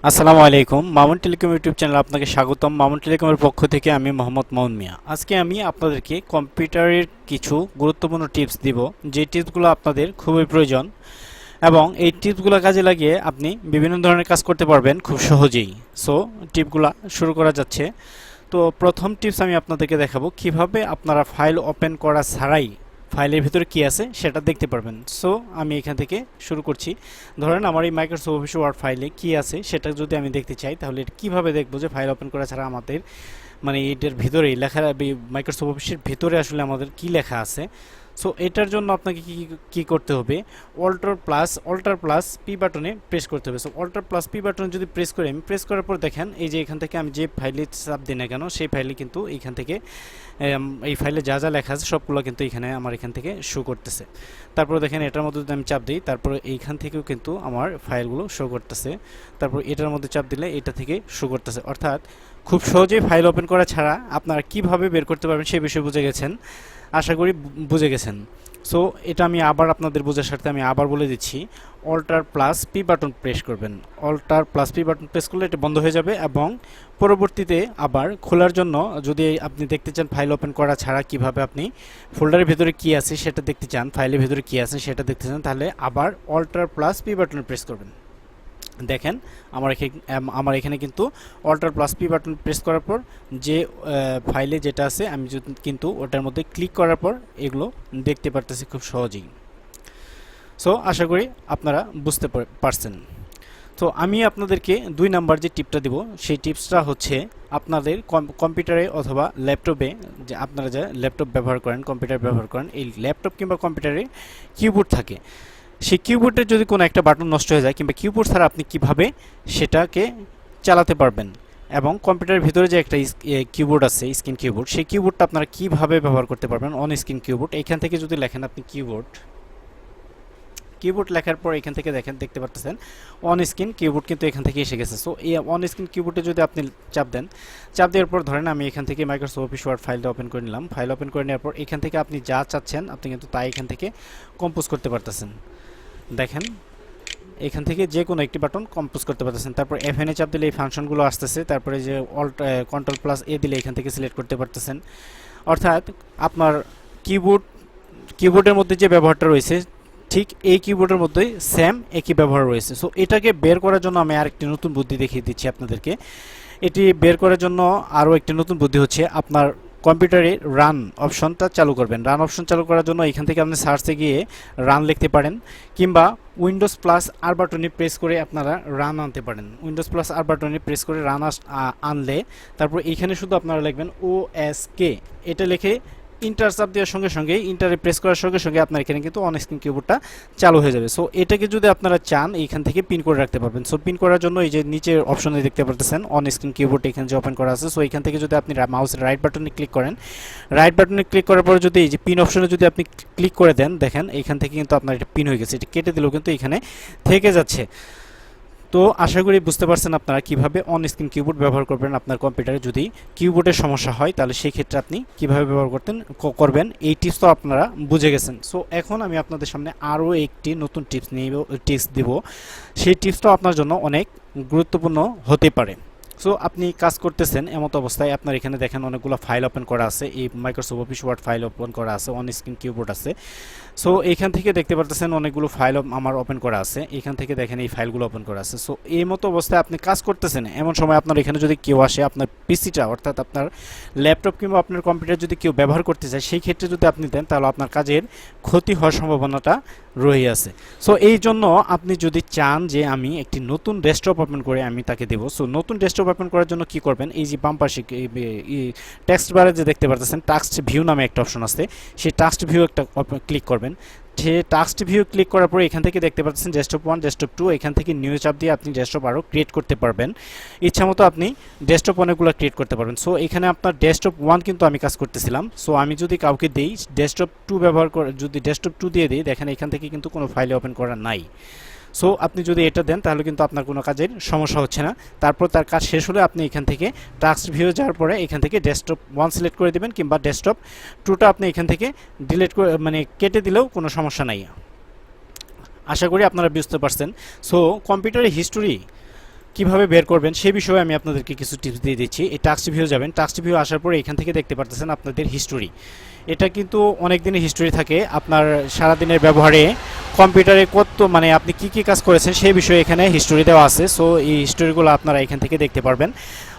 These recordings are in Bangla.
আসসালামু আলাইকুম, মামুন টেলিকম ইউটিউব চ্যানেলে আপনাকে স্বাগতম। মামুন টেলিকমের পক্ষ থেকে আমি মোহাম্মদ মাউন মিয়া। আজকে আমি আপনাদেরকে কম্পিউটারের কিছু গুরুত্বপূর্ণ টিপস দিব, যে টিপসগুলো আপনাদের খুবই প্রয়োজন এবং এই টিপসগুলো কাজে লাগিয়ে আপনি বিভিন্ন ধরনের কাজ করতে পারবেন খুব সহজেই। সো টিপসগুলো শুরু করা যাচ্ছে। তো প্রথম টিপস আমি আপনাদেরকে দেখাবো কিভাবে আপনারা ফাইল ওপেন করা ছাড়াই ফাইলের ভিতরে কি আছে সেটা দেখতে পারবেন। সো আমি এখান থেকে শুরু করছি। ধরেন আমার এই মাইক্রোসফট অফিস ওয়ার্ড ফাইলে কি আছে সেটা যদি আমি দেখতে চাই, তাহলে এটা কীভাবে দেখবো যে ফাইল ওপেন করা ছাড়া আমাদের মানে এটার ভিতরেই লেখা, মাইক্রোসফট অফিসের ভিতরে আসলে আমাদের কি লেখা আছে। সো এটার জন্য আপনাকে কি করতে হবে, অল্টার প্লাস পি বাটনে প্রেস করতে হবে। সো অল্টার প্লাস পি বাটনে যদি প্রেস করি, আমি প্রেস করার পর দেখেন এই যে এখান থেকে আমি যে ফাইলে চাপ দিই না কেন সেই ফাইলে কিন্তু এইখান থেকে এই ফাইলে যা যা লেখা আছে সবগুলো কিন্তু এখানে আমার এখান থেকে শো করতেছে। তারপর দেখেন এটার মধ্যে যদি আমি চাপ দিই, তারপর এইখান থেকেও কিন্তু আমার ফাইলগুলো শো করতেছে। তারপর এটার মধ্যে চাপ দিলে এটা থেকে শো করতেছে। অর্থাৎ খুব সহজেই ফাইল ওপেন করা ছাড়া আপনারা কিভাবে বের করতে পারবেন সেই বিষয়ে বুঝে গেছেন, আশা করি বুঝে গেছেন। সো এটা আমি আবার আপনাদের বোঝার স্বার্থে আমি আবার বলে দিচ্ছি, alter plus P button press করবেন। Alter plus P button press করলে এটা বন্ধ হয়ে যাবে এবং পরবর্তীতে আবার খোলার জন্য যদি আপনি দেখতে চান ফাইল ওপেন করা ছাড়া কিভাবে আপনি ফোল্ডারের ভিতরে কি আছে সেটা দেখতে চান, ফাইলের ভিতরে কি আছে সেটা দেখতে চান, তাহলে আবার alt plus P button press করবেন। দেখেন আমার এখানে কিন্তু alt plus P button press করার পর যে ফাইলে যেটা আছে আমি কিন্তু ওটার মধ্যে ক্লিক করার পর এগুলো দেখতে পারতেছি খুব সহজেই। সো আশা করি আপনারা বুঝতে পারছেন। তো আমি আপনাদেরকে 2 নাম্বার যে টিপটা দিব সেই টিপসটা হচ্ছে আপনাদের কম্পিউটারে অথবা ল্যাপটপে, যে আপনারা যে ল্যাপটপ ব্যবহার করেন, কম্পিউটার ব্যবহার করেন, এই ল্যাপটপ কিংবা কম্পিউটারে কিবোর্ড থাকে। সেই কিবোর্ডের যদি কোনো একটা বাটন নষ্ট হয়ে যায় কিংবা কিবোর্ড ছাড়া আপনি কিভাবে সেটাকে চালাতে পারবেন, এবং কম্পিউটারের ভিতরে যে একটা কিবোর্ড আছে স্ক্রিন কিবোর্ড, সেই কিবোর্ডটা আপনারা কিভাবে ব্যবহার করতে পারবেন অন স্ক্রিন কিবোর্ড। এইখান থেকে যদি লেখেন আপনি কিবোর্ড লেখার পর এখান থেকে দেখতে পারতেছেন অন স্ক্রিন কিবোর্ড কিন্তু এখান থেকে এসে গেছে। সো এই অন স্ক্রিন কিবোর্ডে যদি আপনি চাপ দেওয়ার পর ধরেন আমি এখান থেকে মাইক্রোসফট অফিস ওয়ার্ড ফাইলটা ওপেন করে নিলাম। ফাইল ওপেন করে নেওয়ার পর এখান থেকে আপনি যা চাচ্ছেন আপনি কিন্তু তাই এখান থেকে কম্পোজ করতে পারতেছেন। দেখেন এখান থেকে যে কোনো একটি বাটন কম্পোজ করতে পারতেছেন। তারপর এফএনএ চাপ দিলে এই ফাংশনগুলো আসতেছে। তারপরে যে কন্ট্রোল প্লাস এ দিলে এখান থেকে সিলেক্ট করতে পারতেছেন। অর্থাৎ আপনার কিবোর্ডের মধ্যে যে ব্যবহারটা রয়েছে ঠিক এই কিবোর্ডের মধ্যেই সেম একই ব্যবহার রয়েছে। সো এটাকে বের করার জন্য আমি আরেকটি নতুন বুদ্ধি দেখিয়ে দিচ্ছি আপনাদেরকে। এটি বের করার জন্য আরও একটি নতুন বুদ্ধি হচ্ছে, আপনার কম্পিউটারে রান অপশনটা চালু করবেন। রান অপশন চালু করার জন্য এখান থেকে আপনি সার্চে গিয়ে রান লিখতে পারেন, কিংবা উইন্ডোজ প্লাস আর বাটনে প্রেস করে আপনারা রান আনতে পারেন। উইন্ডোজ প্লাস আর বাটনে প্রেস করে রান আনলে তারপর এইখানে শুধু আপনারা লিখবেন OSK, এটা লিখে ইন্টার চাপ দেওয়ার সঙ্গে সঙ্গে ইন্টারে প্রেস করার সঙ্গে সঙ্গে আপনার এখানে কিন্তু অন স্ক্রিন কিবোর্ডটা চালু হয়ে যাবে। সো এটাকে যদি আপনারা চান এইখান থেকে পিন করে রাখতে পারবেন। সো পিন করার জন্য এই যে নিচের অপশনে দেখতে পারতেছেন অন স্ক্রিন কিবোর্ড এখানে যে ওপেন করা আছে। সো এখান থেকে যদি আপনি মাউসের রাইট বাটনে ক্লিক করেন, রাইট বাটনে ক্লিক করার পরে যদি এই যে পিন অপশনে যদি আপনি ক্লিক করে দেন, দেখেন এইখান থেকে কিন্তু আপনার এটা পিন হয়ে গেছে। এটা কেটে দিলেও কিন্তু এখানে থেকে যাচ্ছে। তো আশা করি বুঝতে পারছেন আপনারা কিভাবে অন স্ক্রিন কিবোর্ড ব্যবহার করবেন আপনার কম্পিউটারে। যদি কিবোর্ডের সমস্যা হয় তাহলে সেই ক্ষেত্রে আপনি কিভাবে ব্যবহার করবেন এই টিপস তো আপনারা বুঝে গেছেন। সো এখন আমি আপনাদের সামনে আরও একটি নতুন টিপস দিব। সেই টিপসটাও আপনার জন্য অনেক গুরুত্বপূর্ণ হতে পারে। সো আপনি কাজ করতেছেন এমত অবস্থায় আপনার এখানে দেখেন অনেকগুলো ফাইল ওপেন করা আছে, এই Microsoft Office Word file open করা আছে, অন স্ক্রিন কিবোর্ড আছে। সো এইখান থেকে দেখতে পারতেছেন অনেকগুলো ফাইল আমার ওপেন করা আছে, এখান থেকে দেখেন এই ফাইলগুলো ওপেন করা আছে। সো এই মতো অবস্থায় আপনি কাজ করতেছেন এমন সময় আপনার এখানে যদি কেউ আসে, আপনার পিসিটা অর্থাৎ আপনার ল্যাপটপ কিংবা আপনার কম্পিউটার যদি কেউ ব্যবহার করতে চায়, সেই ক্ষেত্রে যদি আপনি দেন তাহলে আপনার কাজের ক্ষতি হওয়ার সম্ভাবনাটা রয়ে আছে। সো এই জন্য আপনি যদি চান যে আমি একটি নতুন ডেস্কটপ ওপেন করে আমি তাকে দেবো, সো নতুন ডেস্কটপ ওপেন করার জন্য কি করবেন, এই যে বাম পাশে টেক্সট বারে যে দেখতে পারতেছেন টাস্ক ভিউ নামে একটা অপশন আছে, সেই টাস্ক ভিউ একটা ক্লিক করবেন। সে টাস্ক ভিউ ক্লিক করার পরে এখান থেকে দেখতে পাচ্ছেন ডেস্কটপ 1 ডেস্কটপ 2, এখান থেকে নিউ চাপ দিয়ে আপনি ডেস্কটপ আরও ক্রিয়েট করতে পারবেন। ইচ্ছা মতো আপনি ডেস্কটপ অনেকগুলো ক্রিয়েট করতে পারবেন। সো এখানে আপনার ডেস্কটপ 1 কিন্তু আমি কাজ করতেছিলাম। সো আমি যদি কাউকে দেই ডেস্কটপ 2 ব্যবহার করে, যদি ডেস্কটপ 2 দিয়ে দিই, দেখেন এখান থেকে কিন্তু কোনো ফাইল ওপেন করা নাই। সো আপনি যদি এটা দেন তাহলে কিন্তু আপনার কোনো কাজের সমস্যা হচ্ছে না। তারপর তার কাজ শেষ হলে আপনি এখান থেকে টাস্ক ভিউ যাওয়ার পরে এখান থেকে ডেস্কটপ 1 সিলেক্ট করে দেবেন, কিংবা ডেস্কটপ 2টা আপনি এখান থেকে ডিলিট করে কেটে দিলেও কোনো সমস্যা নাই। আশা করি আপনারা বুঝতে পারছেন। সো কম্পিউটারের হিস্টোরি কিভাবে বের করবেন সেই বিষয়ে আমি আপনাদেরকে কিছু টিপস দিয়ে দিচ্ছি। এই টাস্ক ভিউ যাবেন, টাস্ক ভিউ আসার পরে এখান থেকে দেখতে পারতেছেন আপনাদের হিস্টোরি। এটা কিন্তু অনেক দিনের হিস্টোরি থাকে আপনার সারাদিনের ব্যবহারে কম্পিউটারে কত মানে আপনি কি কি কাজ করেছেন সেই বিষয়ে এখানে হিস্টোরি দেওয়া আছে। সো এই হিস্টোরিগুলো আপনারা এখান থেকে দেখতে পারবেন।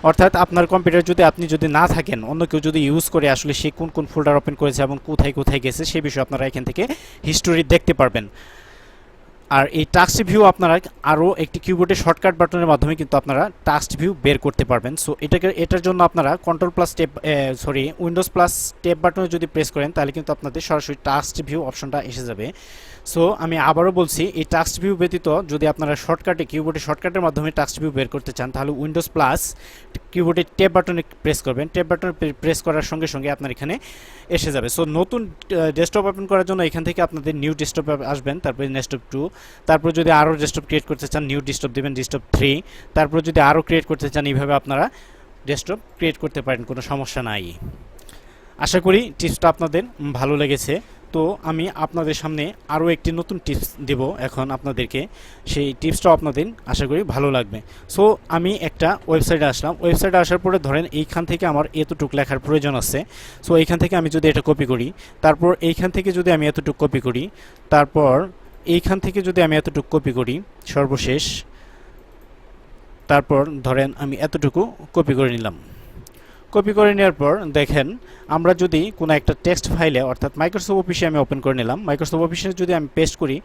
অর্থাৎ আপনার কম্পিউটার যদি আপনি যদি না থাকেন, অন্য কেউ যদি ইউজ করে আসলে সে কোন কোন ফোল্ডার ওপেন করেছে এবং কোথায় কোথায় গেছে সেই বিষয়ে আপনারা এখান থেকে হিস্টোরি দেখতে পারবেন। আর এই টাস্ক ভিউ আপনারা আরও একটি কিবোর্ডে শর্টকাট বাটনের মাধ্যমে কিন্তু আপনারা টাস্ক ভিউ বের করতে পারবেন। সো এটার জন্য আপনারা control plus Windows plus tab বাটনে যদি প্রেস করেন তাহলে কিন্তু আপনাদের সরাসরি টাস্ক ভিউ অপশনটা এসে যাবে। সো আমি আবারও বলছি, এই টাস্ক ভিউ ব্যতীত যদি আপনারা কিবোর্ডে শর্টকাটের মাধ্যমে টাস্ক ভিউ বের করতে চান তাহলে উইন্ডোজ প্লাস কিবোর্ডে ট্যাব বাটনে প্রেস করবেন। ট্যাব বাটনে প্রেস করার সঙ্গে সঙ্গে আপনার এখানে এসে যাবে। সো নতুন ডেস্কটপ ওপেন করার জন্য এখান থেকে আপনাদের নিউ ডেস্কটপ আসবেন, তারপরে ডেস্কটপ 2, তারপর যদি আরও ডেস্কটপ ক্রিয়েট করতে চান নিউ ডেস্কটপ দেবেন, ডেস্কটপ 3, তারপর যদি আরও ক্রিয়েট করতে চান এইভাবে আপনারা ডেস্কটপ ক্রিয়েট করতে পারেন, কোনো সমস্যা নাই। আশা করি টিপসটা আপনাদের ভালো লেগেছে। তো আমি আপনাদের সামনে আরও একটি নতুন টিপস দেব এখন আপনাদেরকে, সেই টিপসটাও আপনাদের আশা করি ভালো লাগবে। সো আমি একটা ওয়েবসাইটে আসলাম, ওয়েবসাইটে আসার পরে ধরেন এইখান থেকে আমার এতটুকু লেখার প্রয়োজন আছে। সো এইখান থেকে আমি যদি এটা কপি করি, তারপর এইখান থেকে যদি আমি এতটুকু কপি করি, তারপর এইখান থেকে যদি আমি এতটুকু কপি করি সর্বশেষ, তারপর ধরেন আমি এতটুকু কপি করে নিলাম। কপি করে নেওয়ার পর দেখেন আমরা যদি কোনো একটা টেক্সট ফাইলে অর্থাৎ মাইক্রোসফট অফিসে আমি ওপেন করে নিলাম, মাইক্রোসফট অফিসে যদি আমি পেস্ট করি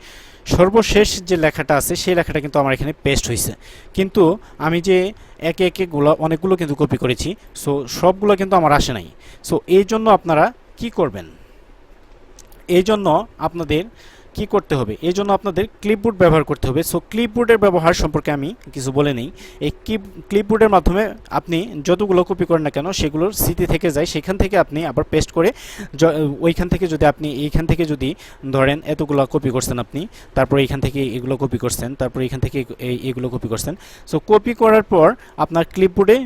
সর্বশেষ যে লেখাটা আছে সেই লেখাটা কিন্তু আমার এখানে পেস্ট হয়েছে। কিন্তু আমি যে একে একে অনেকগুলো কিন্তু কপি করেছি, সো সবগুলো কিন্তু আমার আসে নাই। সো এই জন্য আপনারা কি করবেন, এই জন্য আপনাদের কি করতে হবে, এই জন্য আপনাদের ক্লিপবোর্ড ব্যবহার করতে হবে। সো ক্লিপবোর্ডের ব্যবহার সম্পর্কে আমি কিছু বলে নিই। এই ক্লিপবোর্ডের মাধ্যমে আপনি যতগুলো কপি করেন না কেন সেগুলোর স্মৃতি থেকে যায়, সেখান থেকে আপনি আবার পেস্ট করে ওইখান থেকে যদি আপনি এইখান থেকে যদি ধরেন এতগুলো কপি করছেন আপনি, তারপর এইখান থেকে এগুলো কপি করছেন, তারপর এইখান থেকে এগুলো কপি করছেন। সো কপি করার পর আপনার ক্লিপবোর্ডে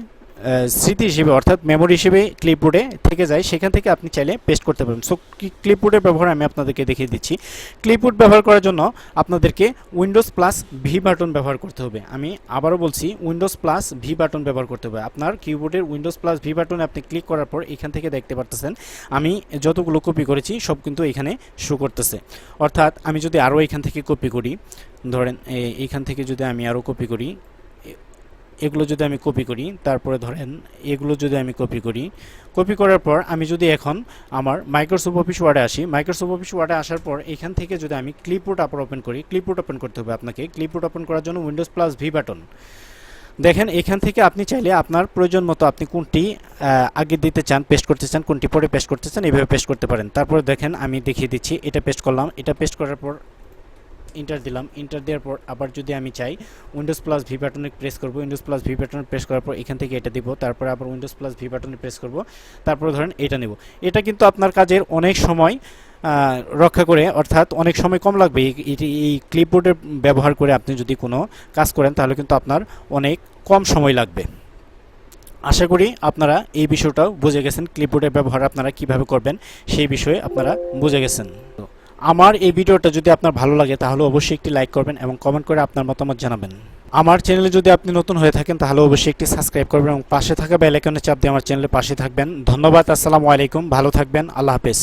স্মৃতি হিসেবে অর্থাৎ মেমোরি হিসেবে ক্লিপবোর্ডে থেকে যায়, সেখান থেকে আপনি চাইলে পেস্ট করতে পারবেন। সো ক্লিপবোর্ডের ব্যবহার আমি আপনাদেরকে দেখিয়ে দিচ্ছি। ক্লিপবোর্ড ব্যবহার করার জন্য আপনাদেরকে উইন্ডোজ প্লাস ভি বাটন ব্যবহার করতে হবে। আমি আবারও বলছি, উইন্ডোজ প্লাস ভি বাটন ব্যবহার করতে হবে। আপনার কিবোর্ডের উইন্ডোজ প্লাস ভি বাটনে আপনি ক্লিক করার পর এখান থেকে দেখতে পারতেছেন আমি যতগুলো কপি করেছি সব কিন্তু এখানে শো করতেছে। অর্থাৎ আমি যদি আরও এখান থেকে কপি করি, ধরেন এইখান থেকে যদি আমি আরও কপি করি, এগুলো যদি আমি কপি করি, তারপরে ধরেন এগুলো যদি আমি কপি করি, কপি করার পর আমি যদি এখন আমার মাইক্রোসফট অফিস ওয়ার্ডে আসি, মাইক্রোসফট অফিস ওয়ার্ডে আসার পর এখান থেকে যদি আমি ক্লিপবোর্ড আবার ওপেন করি, ক্লিপবোর্ড ওপেন করতে হবে আপনাকে। ক্লিপবোর্ড ওপেন করার জন্য উইন্ডোজ প্লাস ভি বাটন দেখেন, এখান থেকে আপনি চাইলে আপনার প্রয়োজন মতো আপনি কোনটি আগে দিতে চান, পেস্ট করতে চান, কোনটি পরে পেস্ট করতে চান, এইভাবে পেস্ট করতে পারেন। তারপরে দেখেন আমি দেখিয়ে দিচ্ছি, এটা পেস্ট করলাম, এটা পেস্ট করার পর ইন্টার দিলাম, ইন্টার দেওয়ার পর আবার যদি আমি চাই উইন্ডোজ প্লাস ভি বাটনে প্রেস করব, উইন্ডোজ প্লাস ভি বাটনে প্রেস করার পর এখান থেকে এটা দিব, তারপরে আবার উইন্ডোজ প্লাস ভি বাটনে প্রেস করব, তারপরে ধরেন এটা নেব। এটা কিন্তু আপনার কাজের অনেক সময় রক্ষা করে, অর্থাৎ অনেক সময় কম লাগবে। এই ক্লিপবোর্ডের ব্যবহার করে আপনি যদি কোনো কাজ করেন তাহলে কিন্তু আপনার অনেক কম সময় লাগবে। আশা করি আপনারা এই বিষয়টাও বুঝে গেছেন, ক্লিপবোর্ডের ব্যবহার আপনারা কিভাবে করবেন সেই বিষয়ে আপনারা বুঝে গেছেন। আমার এই ভিডিওটা যদি আপনার ভালো লাগে তাহলে অবশ্যই একটি লাইক করবেন এবং কমেন্ট করে আপনার মতামত জানাবেন। আমার চ্যানেলে যদি আপনি নতুন হয়ে থাকেন তাহলে অবশ্যই একটি সাবস্ক্রাইব করবেন এবং পাশে থাকা বেল আইকনে চাপ দিয়ে আমার চ্যানেলের পাশে থাকবেন। ধন্যবাদ, আসসালামু আলাইকুম, ভালো থাকবেন, আল্লাহ হাফেজ।